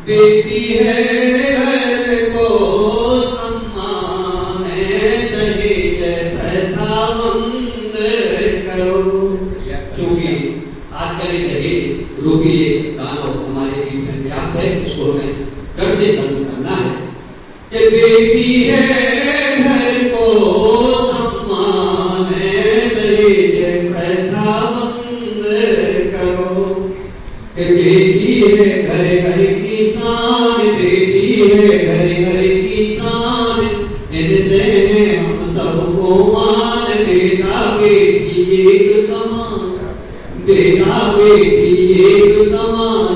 बेटी है घर को सम्मान दहेज प्रथा बंद करो। क्योंकि आजकल दहेज रोकिए कानून हमारे बीच में व्याप्त है, उसको हमें कर्जे बंद करना है कि बेटी है घर को सम्मान दहेज प्रथा बंद करो। बेटी है घर घर की शान, बेटी है घर घर की शान, इनसे हम सबको मान। बेटा बेटी एक समान, बेटा बेटी एक समान।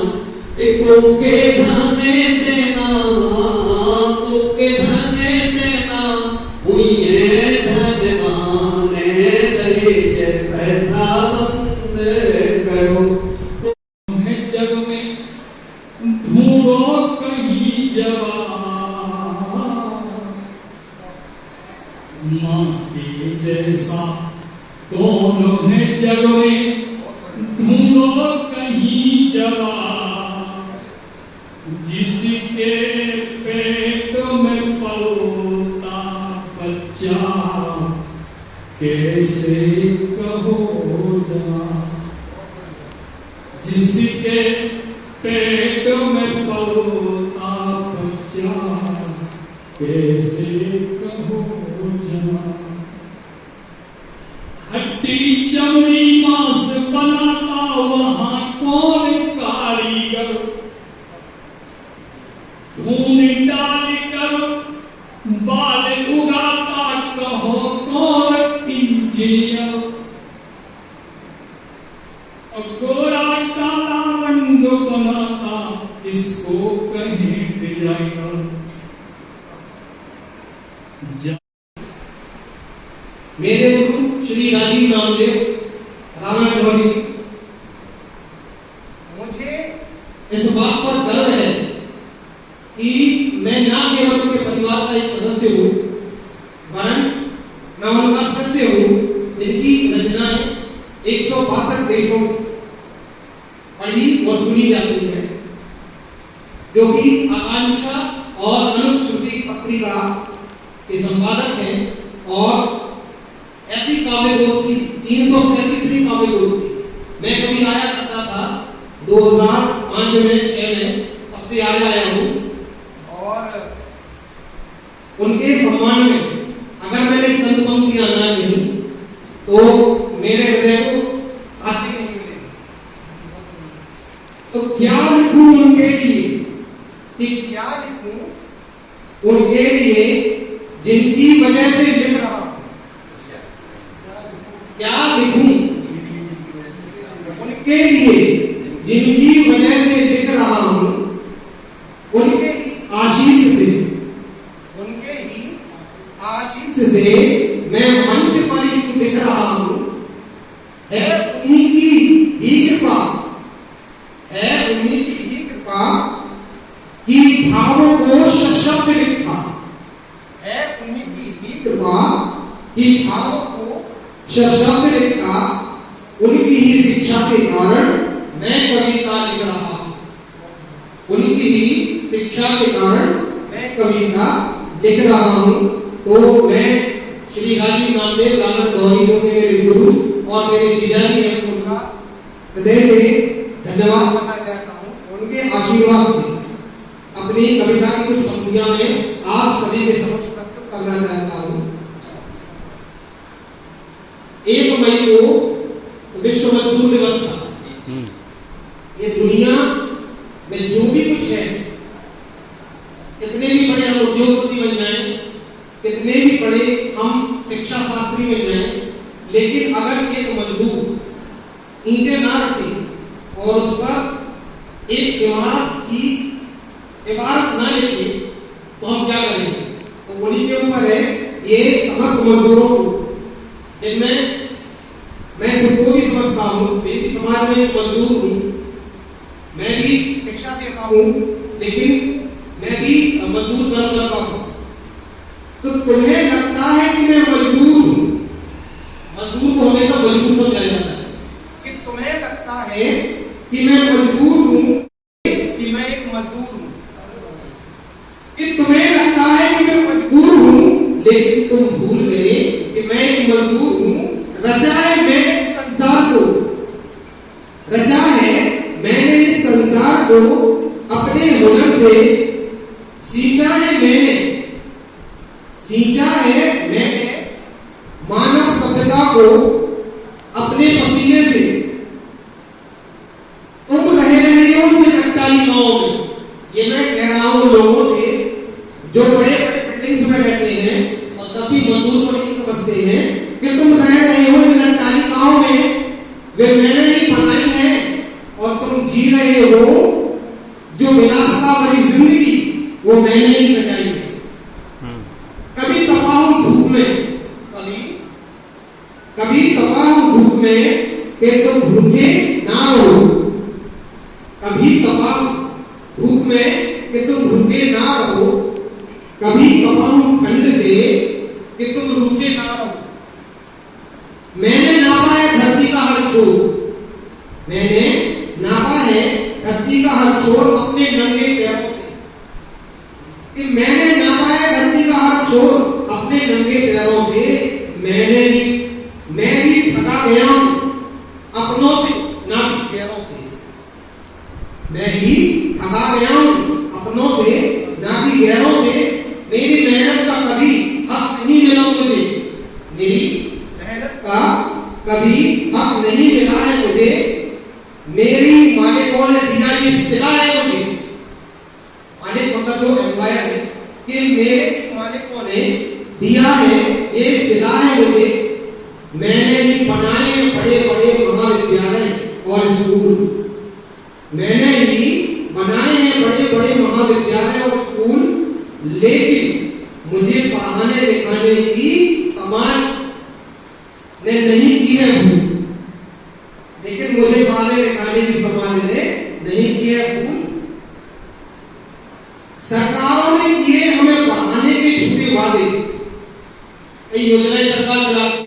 को के धने से नाम, को के धने से नाम, हुई है धनवान दहेज प्रथा बंद करो। जग में ढूंढो कहीं जवान, मां के जैसा कौन है जग में, ढूंढो कहीं जवान। जिसके पेट में पलता बच्चा, कैसे कहो जा। जिसके पेट में पलता बच्चा, कैसे कहो जा। हड्डी चमड़ी मांस बनाता वहां कौन कारीगर, खून डाल कर बाल उगाता कहो कौन इंजीनियर। गोरा काला रंग बनाता इसको कहें डिजाइनर। मेरे गुरु श्री राजीव नामदेव रावण, मुझे इस बात पर गर्व है कि मैं ना केवल उनके परिवार का एक सदस्य हूँ, वरन मैं उनका सदस्य हूँ जिनकी रचनाएं 162 देशों में पढ़ी और सुनी जाती है, जो कि आकांक्षा और अनुश्रुति पत्रिका के संपादक हैं। और ऐसी काव्य गोष्ठी 337वीं काव्य गोष्ठी मैं कभी आया करता था 2005 में 6 में, तब से आया हूं। और उनके सम्मान में अगर मैंने चंद पंक्तियां ना लिखी तो मेरे हृदय को शांति नहीं मिलेगी। तो क्या लिखूं उनके लिए, कि क्या लिखूं उनके लिए जिनकी वजह से लिख रहा हूं। क्या लिखूं उनके लिए जिनकी वजह से लिख रहा हूं। उनके आशीष से, उनके ही आशीष से मैं मंच पर ही दिख रहा हूं। है उन्हीं की ही कृपा, है उन्हीं की ही कृपा कि भावों को सशब्द लिखा। है उन्हीं की ही कृपा कि भावों को सशब्द लिखा। उनकी ही शिक्षा के कारण मैं कविता लिख रहा हूं। उनकी ही शिक्षा के कारण मैं कविता लिख रहा हूं। तो मैं श्री राजीव नामदेव रावण गौरी जो मेरे गुरु और मेरे जीजाजी हैं, उनका हृदय में धन्यवाद करना चाहता हूं। उनके आशीर्वाद से अपनी कविता की कुछ पंक्तियां में आप सभी के समक्ष प्रस्तुत करना चाहता हूं। 1 मई को विश्व मजदूर दिवस था। ये दुनिया में जो भी कुछ है, कितने भी बड़े हम उद्योगपति बन जाए, कितने भी बड़े हम शिक्षा शास्त्री बन जाए, लेकिन अगर एक मजदूर ईंटें ना रखे और उस पर एक इमारत ना लिखे तो हम क्या करेंगे। तो उन्हीं के ऊपर है ये समस्त मजदूरों को, जिनमें मैं खुद को भी समझता हूँ, मैं भी समाज में एक मजदूर हूँ, मैं भी शिक्षा देता हूँ, लेकिन मैं भी मजदूर कर्म करता हूँ। तो तुम्हें लगता है कि मैं मजबूर हूँ, मजदूर को हमेशा मजबूर समझाया जाता है कि तुम्हें लगता है कि मैं मजबूर हूँ, कि लेकिन तुम भूल गए कि मैं एक मजदूर हूं। रचा है मैंने इस संसार को, रचा है मैंने इस संसार को अपने हुनर से, सींचा है मैंने, सींचा है मैंने मानव सभ्यता को अपने पसीने से। तुम रह रहे हो मुझे अट्टालिकाओं में, ये मैं कह रहा हूं लोगों से जो बड़े बड़े बिल्डिंग्स में रहते हैं और कभी मजदूर को नहीं समझते हैं कि तुम रह रहे हो इन अट्टालिकाओं में, वे मैंने ही बनाई है और तुम जी रहे हो जो विलासता भरी जिंदगी वो मैंने ही सजाई है। कभी तपा हूं धूप में, कभी तपा हूं धूप में कि तुम भूखे ना हो, कभी तपा हूं धूप में कि तुम भूखे ना रहो, कभी तपा हूं ठंड से कि तुम रूखे ना रहो। मैंने नापा है धरती का हर छोर, मैंने नापा है धरती का हर छोर अपने नंगे पैरों से, कि मैंने नापा है धरती का हर छोर अपने नंगे पैरों से। मैं भी थका गया हूं अपनों से ना कि गैरों से, मैं ही थका गया हूं अपनों से ना कि गैरों से। मेरी मेहनत का कभी हक नहीं मिला मुझे, मेरी मेहनत का कभी हक नहीं मिला है मुझे, मेरी मालिकों ने दिया ये सिला है मुझे। मालिक मतलब जो एम्प्लॉयर है कि मेरे मालिकों ने दिया है ये सिला है मुझे। मैंने ही बनाए बड़े बड़े महाविद्यालय और स्कूल, मैंने ही बनाए हैं बड़े बड़े महाविद्यालय और स्कूल, लेकिन मुझे पढ़ाने लिखाने की समाज ने नहीं की है भूल, लेकिन मुझे पढ़ाने लिखाने की समाज ने नहीं की है भूल। सरकारों ने किए हमें पढ़ाने के झूठे वादे, योजनाएं सरकार चलाती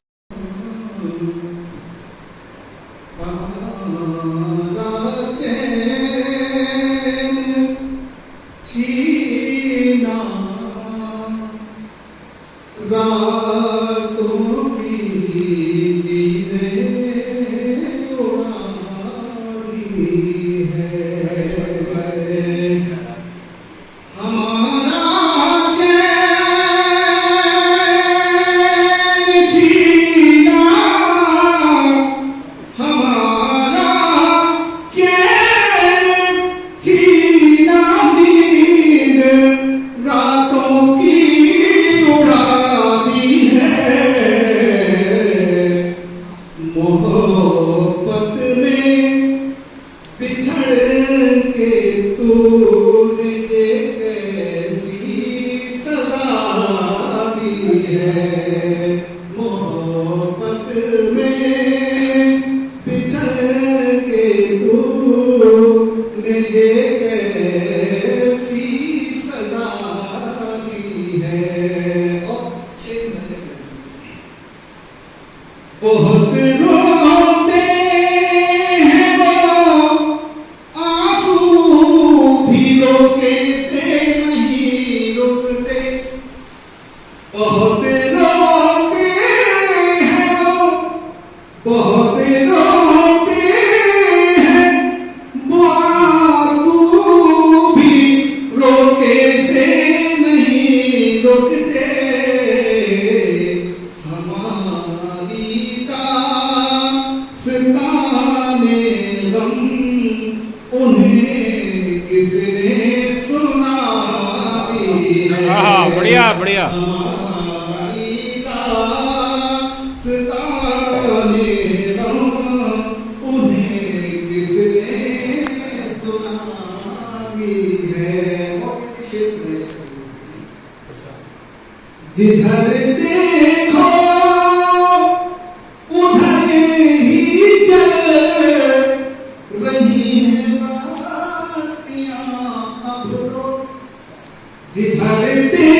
बहुत रोते हैं वो, आंसू भी रोके से नहीं रुकते। बहुत रोते हैं वो, बहुत रोते हैं वो, आंसू भी रोके से नहीं रुकते। बढ़िया बढ़िया। जिधर देखो उधर ही चल रही है बस्तियां अब तो, जिधर देखो